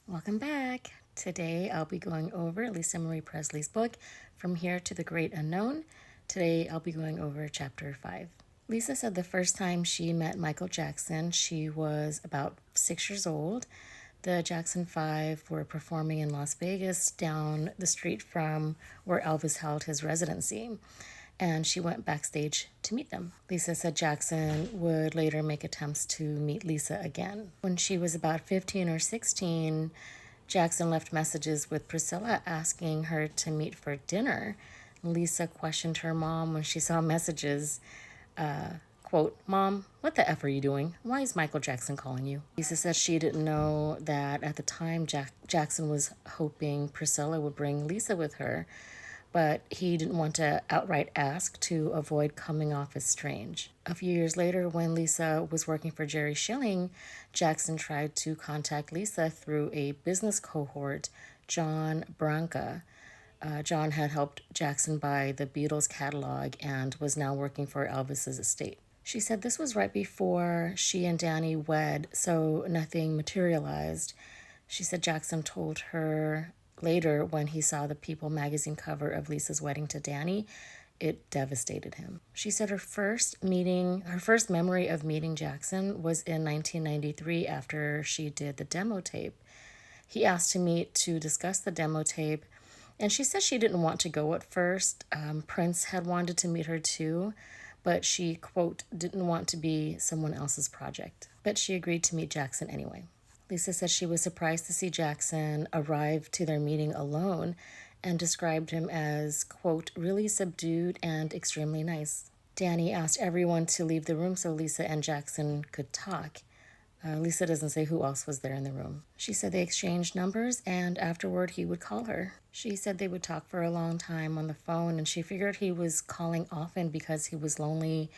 Welcome back. Today I'll be going over Lisa Marie Presley's book, From Here to the Great Unknown. Today I'll be going over chapter 5. Lisa said the first time she met Michael Jackson, she was about 6 years old. The Jackson 5 were performing in Las Vegas down the street from where Elvis held his residency, and she went backstage to meet them. Lisa said Jackson would later make attempts to meet Lisa again. When she was about 15 or 16, Jackson left messages with Priscilla asking her to meet for dinner. Lisa questioned her mom when she saw messages, quote, "Mom, what the F are you doing? Why is Michael Jackson calling you?" Lisa says she didn't know that at the time Jackson was hoping Priscilla would bring Lisa with her, but he didn't want to outright ask to avoid coming off as strange. A few years later, when Lisa was working for Jerry Schilling, Jackson tried to contact Lisa through a business cohort, John Branca. John had helped Jackson buy the Beatles catalog and was now working for Elvis's estate. She said this was right before she and Danny wed, so nothing materialized. She said Jackson told her later when he saw the People magazine cover of Lisa's wedding to Danny, it devastated him. She said her first memory of meeting Jackson was in 1993 after she did the demo tape. He asked to meet to discuss the demo tape, and she said she didn't want to go at first. Prince had wanted to meet her too, but she, quote, didn't want to be someone else's project. But she agreed to meet Jackson anyway. Lisa said she was surprised to see Jackson arrive to their meeting alone and described him as, quote, really subdued and extremely nice. Danny asked everyone to leave the room so Lisa and Jackson could talk. Lisa doesn't say who else was there in the room. She said they exchanged numbers and afterward he would call her. She said they would talk for a long time on the phone, and she figured he was calling often because he was lonely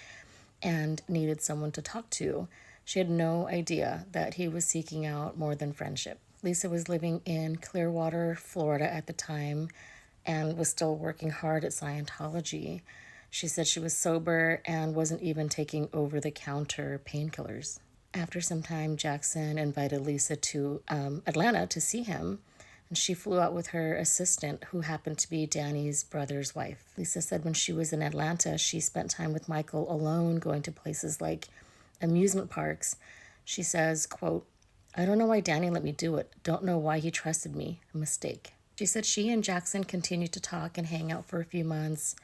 and needed someone to talk to. She had no idea that he was seeking out more than friendship. Lisa was living in Clearwater, Florida at the time and was still working hard at Scientology. She said she was sober and wasn't even taking over-the-counter painkillers. After some time, Jackson invited Lisa to Atlanta to see him, and she flew out with her assistant, who happened to be Danny's brother's wife. Lisa said when she was in Atlanta, she spent time with Michael alone, going to places like amusement parks. She says, quote, "I don't know why Danny let me do it. Don't know why he trusted me. A mistake." She said she and Jackson continued to talk and hang out for a few months,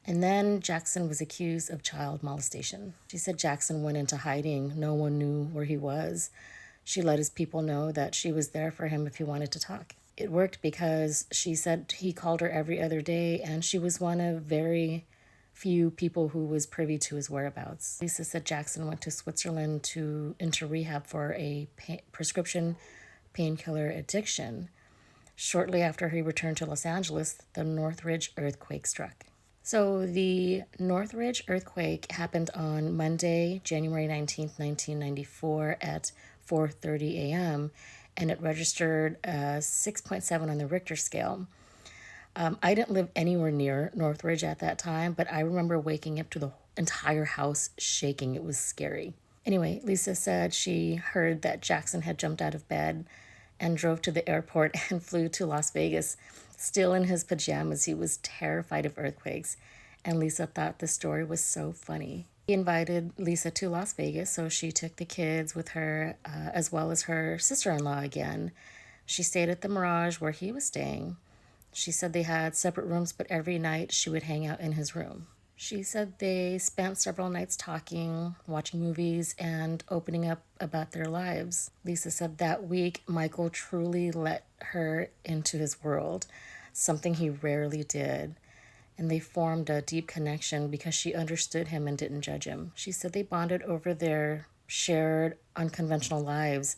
and then Jackson was accused of child molestation. She said Jackson went into hiding. No one knew where he was. She let his people know that she was there for him if he wanted to talk. It worked because she said he called her every other day, and she was one of very few people who was privy to his whereabouts. Lisa said Jackson went to Switzerland into rehab for a prescription painkiller addiction. Shortly after he returned to Los Angeles, the Northridge earthquake struck. So the Northridge earthquake happened on Monday, January 19th, 1994 at 4:30 a.m., and it registered 6.7 on the Richter scale. I didn't live anywhere near Northridge at that time, but I remember waking up to the entire house shaking. It was scary. Anyway, Lisa said she heard that Jackson had jumped out of bed and drove to the airport and flew to Las Vegas, still in his pajamas. He was terrified of earthquakes, and Lisa thought the story was so funny. He invited Lisa to Las Vegas, so she took the kids with her, as well as her sister-in-law again. She stayed at the Mirage where he was staying. She said they had separate rooms, but every night she would hang out in his room. She said they spent several nights talking, watching movies, and opening up about their lives. Lisa said that week Michael truly let her into his world, something he rarely did. And they formed a deep connection because she understood him and didn't judge him. She said they bonded over their shared unconventional lives,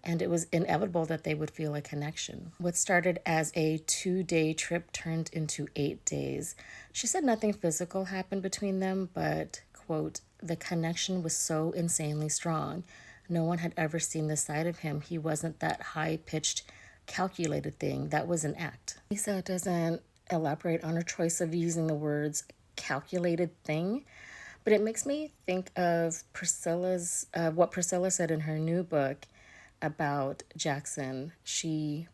and it was inevitable that they would feel a connection. What started as a 2-day trip turned into 8 days. She said nothing physical happened between them, but, quote, the connection was so insanely strong. No one had ever seen this side of him. He wasn't that high-pitched, calculated thing. That was an act. Lisa doesn't elaborate on her choice of using the words calculated thing, but it makes me think of what Priscilla said in her new book. about Jackson.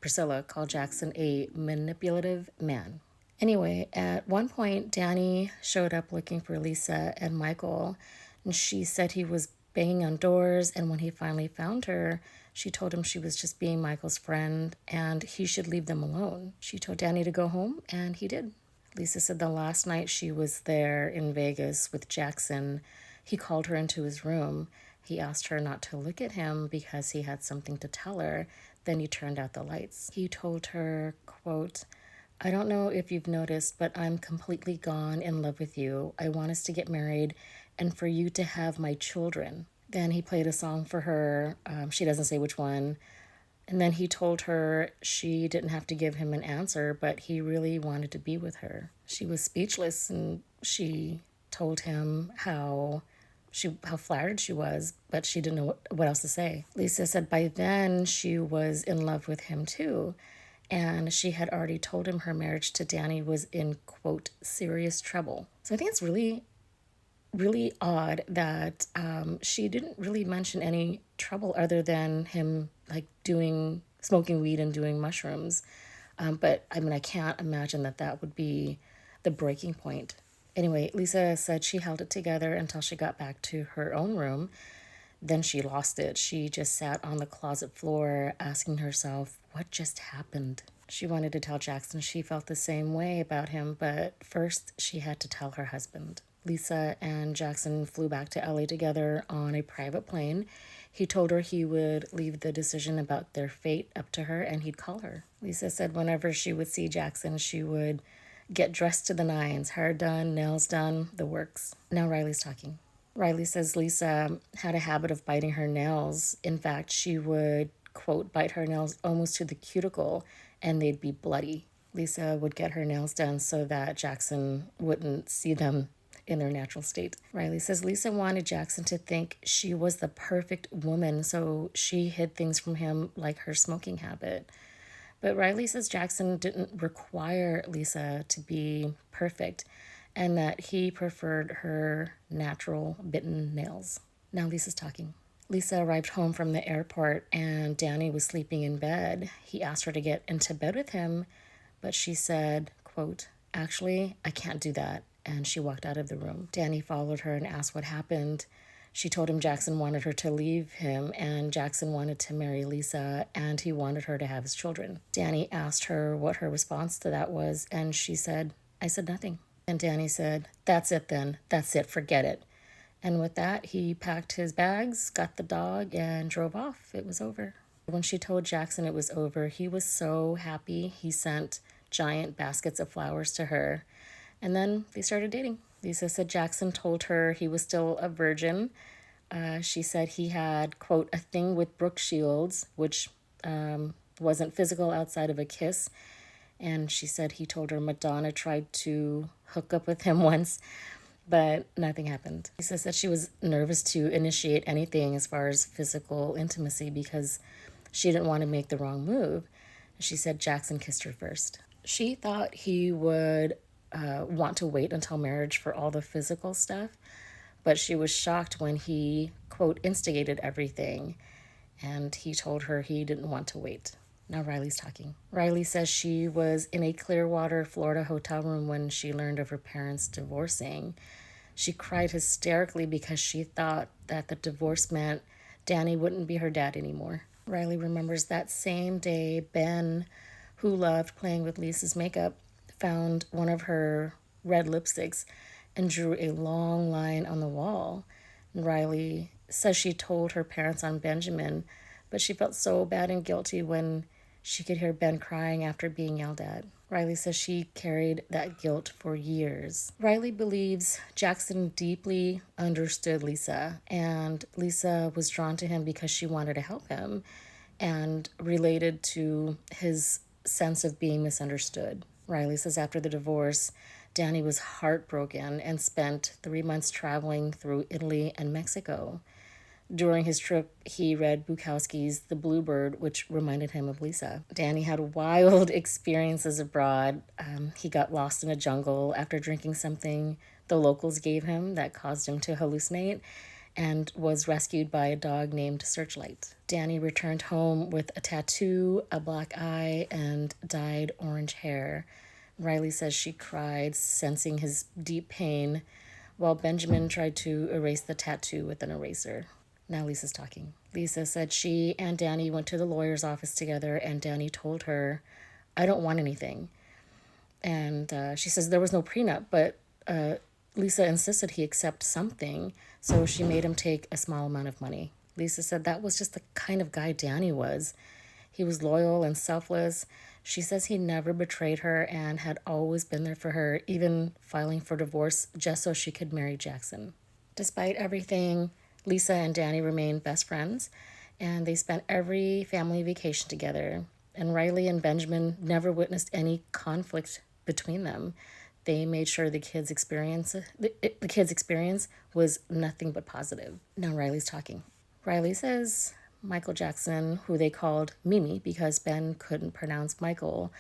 Priscilla, called Jackson a manipulative man. Anyway, at one point, Danny showed up looking for Lisa and Michael, and she said he was banging on doors, and when he finally found her, she told him she was just being Michael's friend and he should leave them alone. She told Danny to go home, and he did. Lisa said the last night she was there in Vegas with Jackson, he called her into his room. He asked her not to look at him because he had something to tell her. Then he turned out the lights. He told her, quote, I don't know if you've noticed, but I'm completely gone in love with you. I want us to get married and for you to have my children. Then he played a song for her. She doesn't say which one. And then he told her she didn't have to give him an answer, but he really wanted to be with her. She was speechless, and she told him how flattered she was, but she didn't know what else to say. Lisa said by then she was in love with him too, and she had already told him her marriage to Danny was in, quote, serious trouble. So I think it's really odd that she didn't really mention any trouble other than him like smoking weed and doing mushrooms. But I mean, I can't imagine that would be the breaking point. Anyway, Lisa said she held it together until she got back to her own room. Then she lost it. She just sat on the closet floor asking herself, what just happened? She wanted to tell Jackson she felt the same way about him, but first she had to tell her husband. Lisa and Jackson flew back to LA together on a private plane. He told her he would leave the decision about their fate up to her and he'd call her. Lisa said whenever she would see Jackson, she would get dressed to the nines, hair done, nails done, the works. Now Riley's talking. Riley says Lisa had a habit of biting her nails. In fact, she would, quote, bite her nails almost to the cuticle and they'd be bloody. Lisa would get her nails done so that Jackson wouldn't see them in their natural state. Riley says Lisa wanted Jackson to think she was the perfect woman, so she hid things from him like her smoking habit. But Riley says Jackson didn't require Lisa to be perfect and that he preferred her natural bitten nails. Now Lisa's talking. Lisa arrived home from the airport and Danny was sleeping in bed. He asked her to get into bed with him, but she said, quote, actually, I can't do that. And she walked out of the room. Danny followed her and asked what happened. She told him Jackson wanted her to leave him and Jackson wanted to marry Lisa and he wanted her to have his children. Danny asked her what her response to that was and she said, I said nothing. And Danny said, that's it then. That's it. Forget it. And with that, he packed his bags, got the dog, and drove off. It was over. When she told Jackson it was over, he was so happy. He sent giant baskets of flowers to her. And then they started dating. Lisa said Jackson told her he was still a virgin. She said he had, quote, a thing with Brooke Shields, which wasn't physical outside of a kiss. And she said he told her Madonna tried to hook up with him once, but nothing happened. Lisa said she was nervous to initiate anything as far as physical intimacy because she didn't want to make the wrong move. She said Jackson kissed her first. She thought he would want to wait until marriage for all the physical stuff, but she was shocked when he, quote, instigated everything, and he told her he didn't want to wait. Now Riley's talking. Riley says she was in a Clearwater, Florida hotel room when she learned of her parents divorcing. She cried hysterically because she thought that the divorce meant Danny wouldn't be her dad anymore. Riley remembers that same day Ben, who loved playing with Lisa's makeup, found one of her red lipsticks and drew a long line on the wall. And Riley says she told her parents on Benjamin, but she felt so bad and guilty when she could hear Ben crying after being yelled at. Riley says she carried that guilt for years. Riley believes Jackson deeply understood Lisa, and Lisa was drawn to him because she wanted to help him and related to his sense of being misunderstood. Riley says after the divorce, Danny was heartbroken and spent 3 months traveling through Italy and Mexico. During his trip, he read Bukowski's The Bluebird, which reminded him of Lisa. Danny had wild experiences abroad. He got lost in a jungle after drinking something the locals gave him that caused him to hallucinate. and was rescued by a dog named Searchlight. Danny returned home with a tattoo, a black eye, and dyed orange hair. Riley says she cried, sensing his deep pain, while Benjamin tried to erase the tattoo with an eraser. Now Lisa's talking. Lisa said she and Danny went to the lawyer's office together, and Danny told her, "I don't want anything." And she says there was no prenup, but Lisa insisted he accept something, so she made him take a small amount of money. Lisa said that was just the kind of guy Danny was. He was loyal and selfless. She says he never betrayed her and had always been there for her, even filing for divorce just so she could marry Jackson. Despite everything, Lisa and Danny remained best friends, and they spent every family vacation together. And Riley and Benjamin never witnessed any conflict between them. They made sure the kids' experience was nothing but positive. Now Riley's talking. Riley says Michael Jackson, who they called Mimi because Ben couldn't pronounce Michael,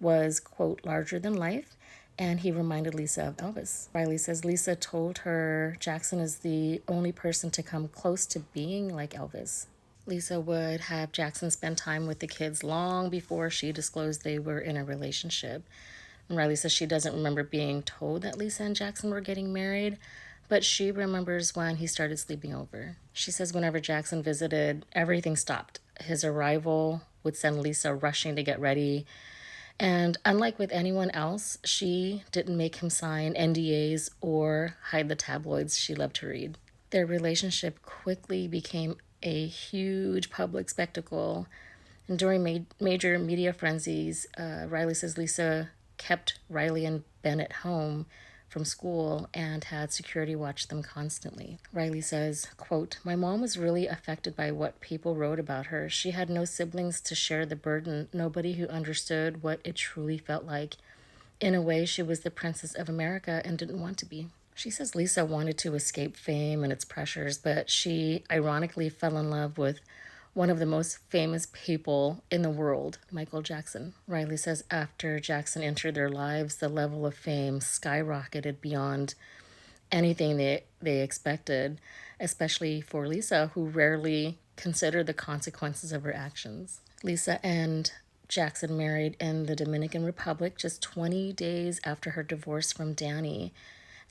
was, quote, larger than life, and he reminded Lisa of Elvis. Riley says Lisa told her Jackson is the only person to come close to being like Elvis. Lisa would have Jackson spend time with the kids long before she disclosed they were in a relationship. And Riley says she doesn't remember being told that Lisa and Jackson were getting married, but she remembers when he started sleeping over. She says whenever Jackson visited, everything stopped. His arrival would send Lisa rushing to get ready. And unlike with anyone else, she didn't make him sign NDAs or hide the tabloids she loved to read. Their relationship quickly became a huge public spectacle. And during major media frenzies, Riley says Lisa kept Riley and Ben at home from school and had security watch them constantly. Riley says, quote, "My mom was really affected by what people wrote about her. She had no siblings to share the burden, nobody who understood what it truly felt like. In a way, she was the princess of America and didn't want to be." She says Lisa wanted to escape fame and its pressures, but she ironically fell in love with one of the most famous people in the world, Michael Jackson. Riley says after Jackson entered their lives, the level of fame skyrocketed beyond anything they expected, especially for Lisa, who rarely considered the consequences of her actions. Lisa and Jackson married in the Dominican Republic just 20 days after her divorce from Danny.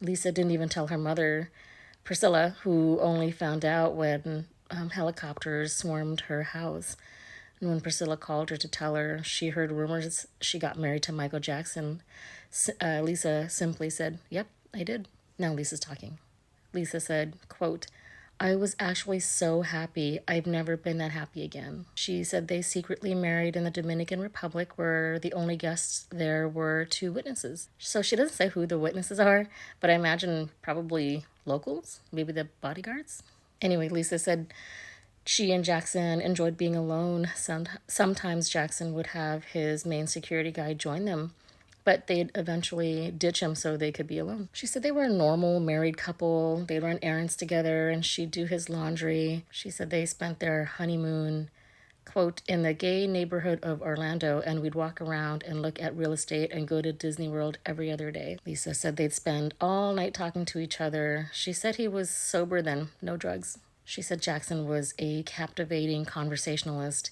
Lisa didn't even tell her mother, Priscilla, who only found out when helicopters swarmed her house. And when Priscilla called her to tell her she heard rumors she got married to Michael Jackson, Lisa simply said, "Yep, I did." Now Lisa's talking. Lisa said, quote, "I was actually so happy. I've never been that happy again." She said they secretly married in the Dominican Republic, where the only guests there were two witnesses. So she doesn't say who the witnesses are, but I imagine probably locals, maybe the bodyguards. Anyway, Lisa said she and Jackson enjoyed being alone. Sometimes Jackson would have his main security guy join them, but they'd eventually ditch him so they could be alone. She said they were a normal married couple. They'd run errands together and she'd do his laundry. She said they spent their honeymoon, quote, in the gay neighborhood of Orlando, and we'd walk around and look at real estate and go to Disney World every other day. Lisa said they'd spend all night talking to each other. She said he was sober then, no drugs. She said Jackson was a captivating conversationalist.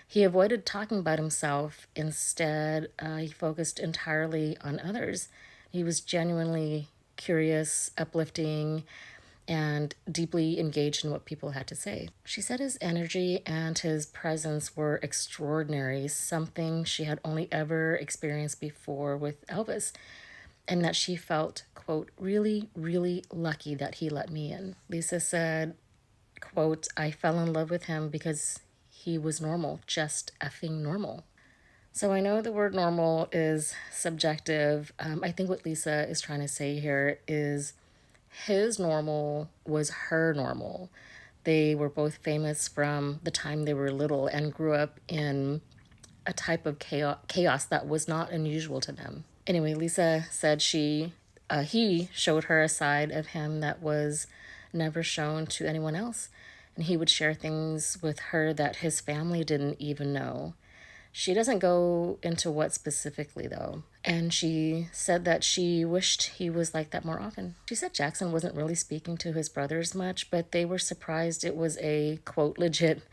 He avoided talking about himself. Instead, he focused entirely on others. He was genuinely curious, uplifting, and deeply engaged in what people had to say. She said his energy and his presence were extraordinary, something she had only ever experienced before with Elvis, and that she felt, quote, really, really lucky that he let me in. Lisa said, quote, "I fell in love with him because he was normal, just effing normal." So I know the word normal is subjective. I think what Lisa is trying to say here is his normal was her normal. They were both famous from the time they were little and grew up in a type of chaos that was not unusual to them. Anyway, Lisa said he showed her a side of him that was never shown to anyone else. And he would share things with her that his family didn't even know. She doesn't go into what specifically, though. And she said that she wished he was like that more often. She said Jackson wasn't really speaking to his brothers much, but they were surprised it was a, quote, legit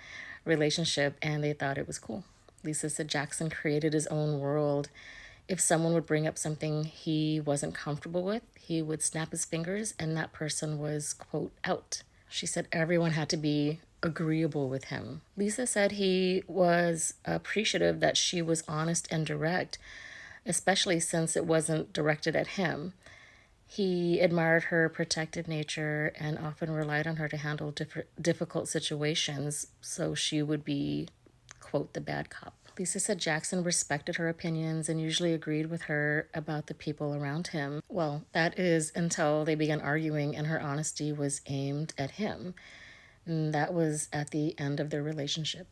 relationship, and they thought it was cool. Lisa said Jackson created his own world. If someone would bring up something he wasn't comfortable with, he would snap his fingers, and that person was, quote, out. She said everyone had to be agreeable with him. Lisa said he was appreciative that she was honest and direct, especially since it wasn't directed at him. He admired her protective nature and often relied on her to handle difficult situations, so she would be, quote, the bad cop. Lisa said Jackson respected her opinions and usually agreed with her about the people around him. Well, that is until they began arguing and her honesty was aimed at him. And that was at the end of their relationship.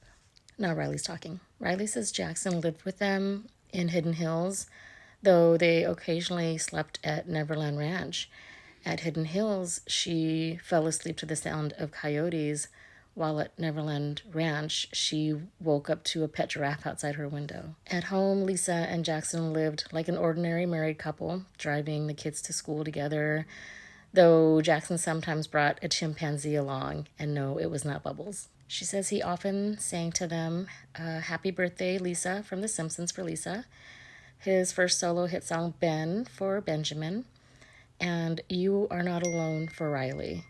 Now Riley's talking. Riley says Jackson lived with them in Hidden Hills, though they occasionally slept at Neverland Ranch. At Hidden Hills, she fell asleep to the sound of coyotes, while at Neverland Ranch, she woke up to a pet giraffe outside her window. At home, Lisa and Jackson lived like an ordinary married couple, driving the kids to school together, though Jackson sometimes brought a chimpanzee along, and no, it was not Bubbles. She says he often sang to them, Happy Birthday, Lisa, from The Simpsons for Lisa, his first solo hit song, Ben, for Benjamin, and You Are Not Alone for Riley.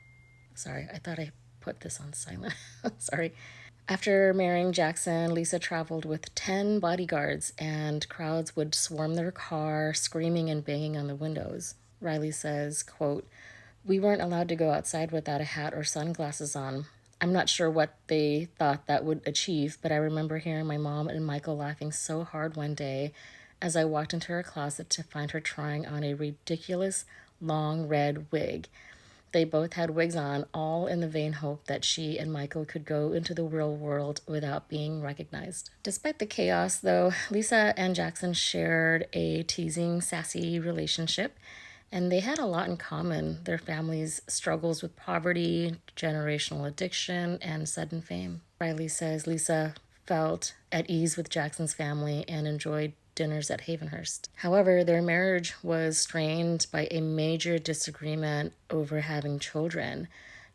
Sorry, I thought I put this on silent. Sorry. After marrying Jackson, Lisa traveled with 10 bodyguards, and crowds would swarm their car, screaming and banging on the windows. Riley says, quote, we weren't allowed to go outside without a hat or sunglasses on. I'm not sure what they thought that would achieve, but I remember hearing my mom and Michael laughing so hard one day as I walked into her closet to find her trying on a ridiculous long red wig. They both had wigs on, all in the vain hope that she and Michael could go into the real world without being recognized. Despite the chaos, though, Lisa and Jackson shared a teasing, sassy relationship, and they had a lot in common. Their families' struggles with poverty, generational addiction, and sudden fame. Riley says Lisa felt at ease with Jackson's family and enjoyed dinners at Havenhurst. However, their marriage was strained by a major disagreement over having children.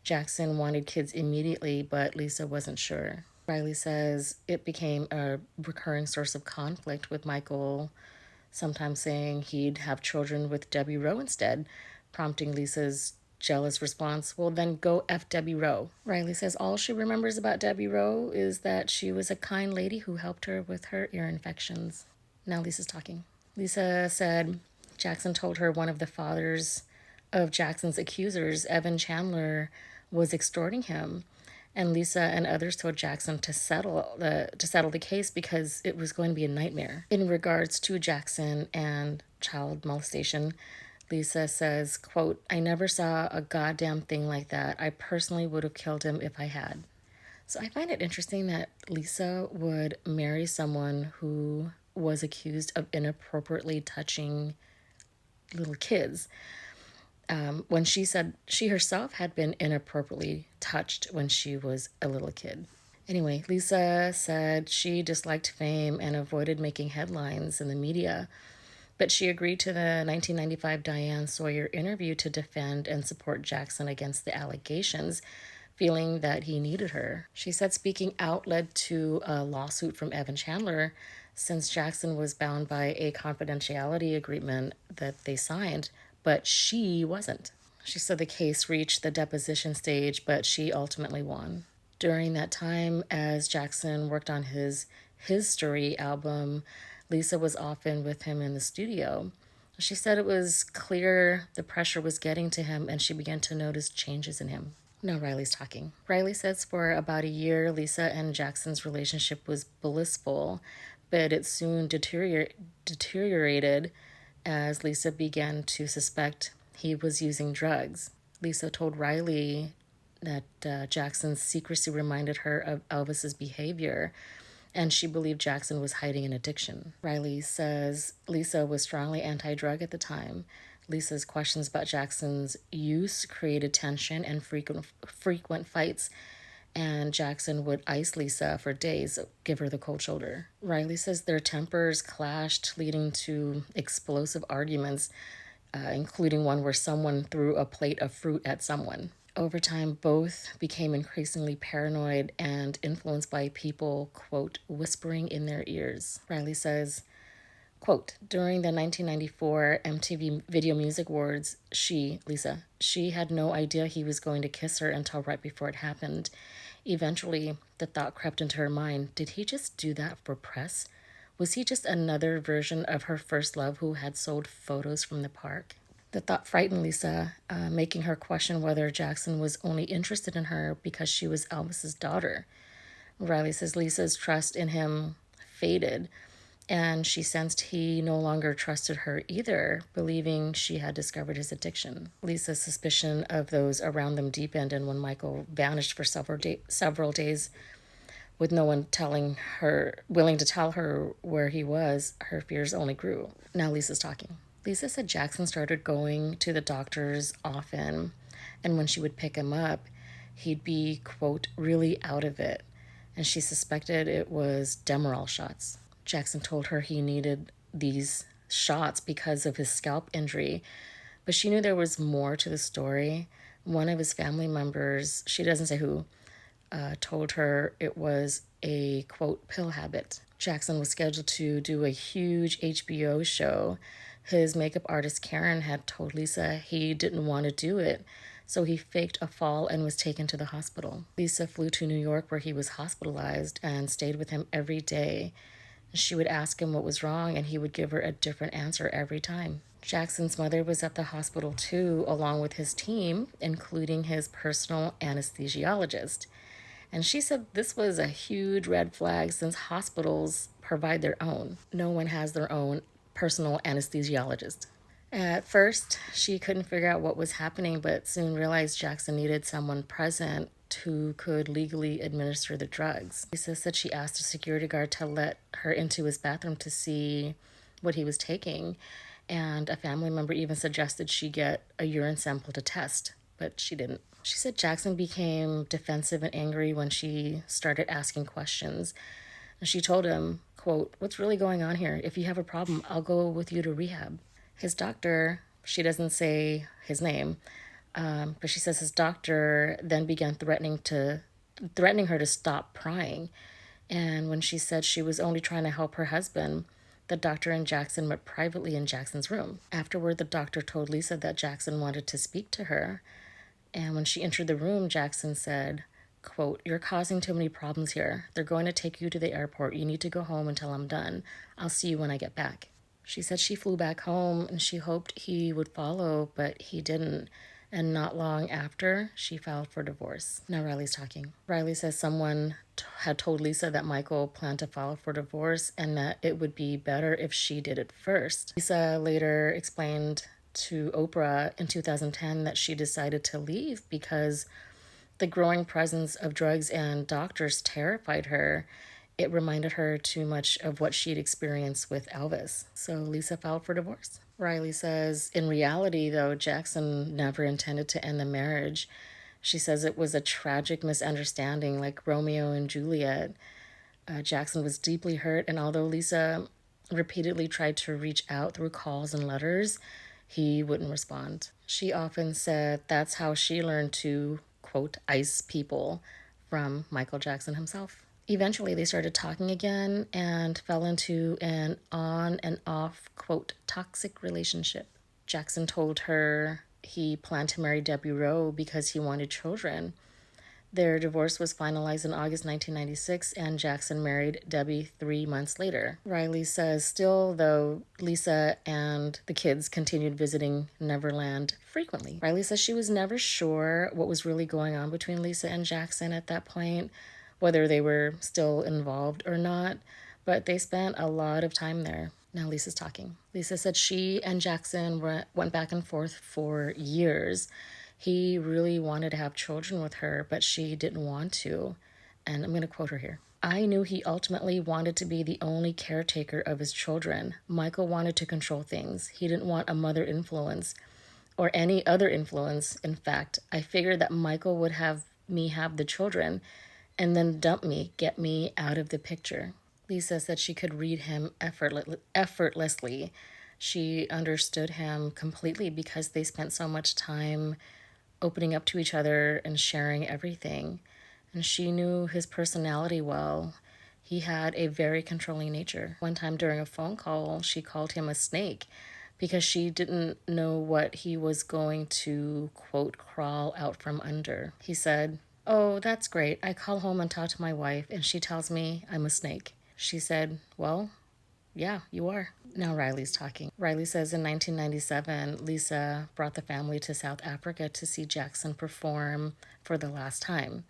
Jackson wanted kids immediately, but Lisa wasn't sure. Riley says it became a recurring source of conflict, with Michael sometimes saying he'd have children with Debbie Rowe instead, prompting Lisa's jealous response, well, then go F Debbie Rowe. Riley says all she remembers about Debbie Rowe is that she was a kind lady who helped her with her ear infections. Now Lisa's talking. Lisa said Jackson told her one of the fathers of Jackson's accusers, Evan Chandler, was extorting him. And Lisa and others told Jackson to settle the case because it was going to be a nightmare. In regards to Jackson and child molestation, Lisa says, quote, I never saw a goddamn thing like that. I personally would have killed him if I had. So I find it interesting that Lisa would marry someone who was accused of inappropriately touching little kids, when she said she herself had been inappropriately touched when she was a little kid. Anyway, Lisa said she disliked fame and avoided making headlines in the media, but she agreed to the 1995 Diane Sawyer interview to defend and support Jackson against the allegations, feeling that he needed her. She said speaking out led to a lawsuit from Evan Chandler, since Jackson was bound by a confidentiality agreement that they signed, but she wasn't. She said the case reached the deposition stage, but she ultimately won. During that time, as Jackson worked on his History album, Lisa was often with him in the studio. She said it was clear the pressure was getting to him, and she began to notice changes in him. Now Riley's talking. Riley says for about a year, Lisa and Jackson's relationship was blissful, but it soon deteriorated as Lisa began to suspect he was using drugs. Lisa told Riley that Jackson's secrecy reminded her of Elvis's behavior, and she believed Jackson was hiding an addiction. Riley says Lisa was strongly anti-drug at the time. Lisa's questions about Jackson's use created tension and frequent fights, and Jackson would ice Lisa for days, give her the cold shoulder. Riley says their tempers clashed, leading to explosive arguments, including one where someone threw a plate of fruit at someone. Over time, both became increasingly paranoid and influenced by people, quote, whispering in their ears. Riley says, quote, during the 1994 MTV Video Music Awards, Lisa, she had no idea he was going to kiss her until right before it happened. Eventually, the thought crept into her mind, did he just do that for press? Was he just another version of her first love who had sold photos from the park? The thought frightened Lisa, making her question whether Jackson was only interested in her because she was Elvis's daughter. Riley says Lisa's trust in him faded, and she sensed he no longer trusted her either, believing she had discovered his addiction. Lisa's suspicion of those around them deepened, and when Michael vanished for several days with no one willing to tell her where he was, her fears only grew. Now Lisa's talking. Lisa said Jackson started going to the doctors often, and when she would pick him up, he'd be, quote, really out of it, and she suspected it was Demerol shots. Jackson told her he needed these shots because of his scalp injury, but she knew there was more to the story. One of his family members, she doesn't say who, told her it was a, quote, pill habit. Jackson was scheduled to do a huge HBO show. His makeup artist, Karen, had told Lisa he didn't want to do it, so he faked a fall and was taken to the hospital. Lisa flew to New York, where he was hospitalized, and stayed with him every day. She would ask him what was wrong, and he would give her a different answer every time. Jackson's mother was at the hospital too, along with his team, including his personal anesthesiologist. And she said this was a huge red flag since hospitals provide their own. No one has their own personal anesthesiologist. At first, she couldn't figure out what was happening, but soon realized Jackson needed someone present who could legally administer the drugs. Lisa said she asked a security guard to let her into his bathroom to see what he was taking, and a family member even suggested she get a urine sample to test, but she didn't. She said Jackson became defensive and angry when she started asking questions. And she told him, quote, what's really going on here? If you have a problem, I'll go with you to rehab. His doctor, she doesn't say his name, but she says his doctor then began threatening her to stop prying. And when she said she was only trying to help her husband, the doctor and Jackson met privately in Jackson's room. Afterward, the doctor told Lisa that Jackson wanted to speak to her. And when she entered the room, Jackson said, quote, you're causing too many problems here. They're going to take you to the airport. You need to go home until I'm done. I'll see you when I get back. She said she flew back home and she hoped he would follow, but he didn't. And not long after, she filed for divorce. Now Riley's talking. Riley says someone had told Lisa that Michael planned to file for divorce and that it would be better if she did it first. Lisa later explained to Oprah in 2010 that she decided to leave because the growing presence of drugs and doctors terrified her. It reminded her too much of what she'd experienced with Elvis. So Lisa filed for divorce. Riley says, in reality, though, Jackson never intended to end the marriage. She says it was a tragic misunderstanding, like Romeo and Juliet. Jackson was deeply hurt, and although Lisa repeatedly tried to reach out through calls and letters, he wouldn't respond. She often said that's how she learned to, quote, ice people from Michael Jackson himself. Eventually, they started talking again and fell into an on and off, quote, toxic relationship. Jackson told her he planned to marry Debbie Rowe because he wanted children. Their divorce was finalized in August 1996, and Jackson married Debbie 3 months later. Riley says still, though, Lisa and the kids continued visiting Neverland frequently. Riley says she was never sure what was really going on between Lisa and Jackson at that point, whether they were still involved or not, but they spent a lot of time there. Now Lisa's talking. Lisa said she and Jackson went back and forth for years. He really wanted to have children with her, but she didn't want to. And I'm going to quote her here. I knew he ultimately wanted to be the only caretaker of his children. Michael wanted to control things. He didn't want a mother influence or any other influence. In fact, I figured that Michael would have me have the children and then dump me, get me out of the picture. Lisa said she could read him effortlessly. She understood him completely because they spent so much time opening up to each other and sharing everything. And she knew his personality well. He had a very controlling nature. One time during a phone call, she called him a snake because she didn't know what he was going to, quote, crawl out from under. He said, "Oh, that's great. I call home and talk to my wife, and she tells me I'm a snake." She said, "Well, yeah, you are." Now Riley's talking. Riley says in 1997, Lisa brought the family to South Africa to see Jackson perform for the last time.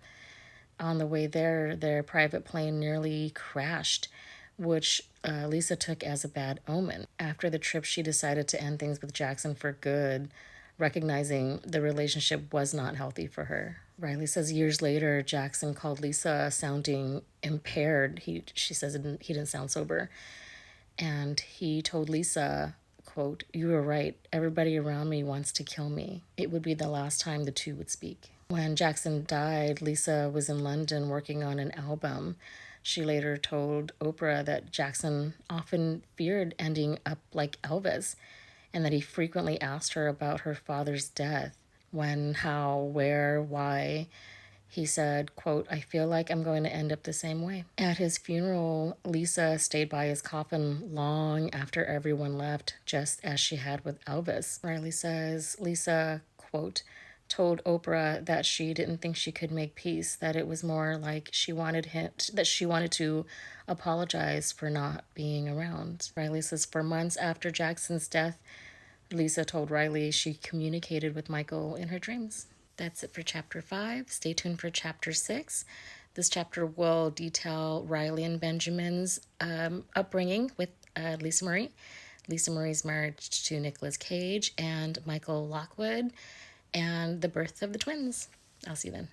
On the way there, their private plane nearly crashed, which Lisa took as a bad omen. After the trip, she decided to end things with Jackson for good, recognizing the relationship was not healthy for her. Riley says years later, Jackson called Lisa sounding impaired. She says he didn't sound sober. And he told Lisa, quote, "You were right. Everybody around me wants to kill me." It would be the last time the two would speak. When Jackson died, Lisa was in London working on an album. She later told Oprah that Jackson often feared ending up like Elvis and that he frequently asked her about her father's death. When, how, where, why. He said, quote, "I feel like I'm going to end up the same way." At his funeral, Lisa stayed by his coffin long after everyone left, just as she had with Elvis. Riley says Lisa, quote, told Oprah that she didn't think she could make peace, that it was more like she wanted to apologize for not being around. Riley says for months after Jackson's death, Lisa told Riley she communicated with Michael in her dreams. That's it for chapter 5. Stay tuned for chapter 6. This chapter will detail Riley and Benjamin's upbringing with Lisa Marie, Lisa Marie's marriage to Nicolas Cage and Michael Lockwood, and the birth of the twins. I'll see you then.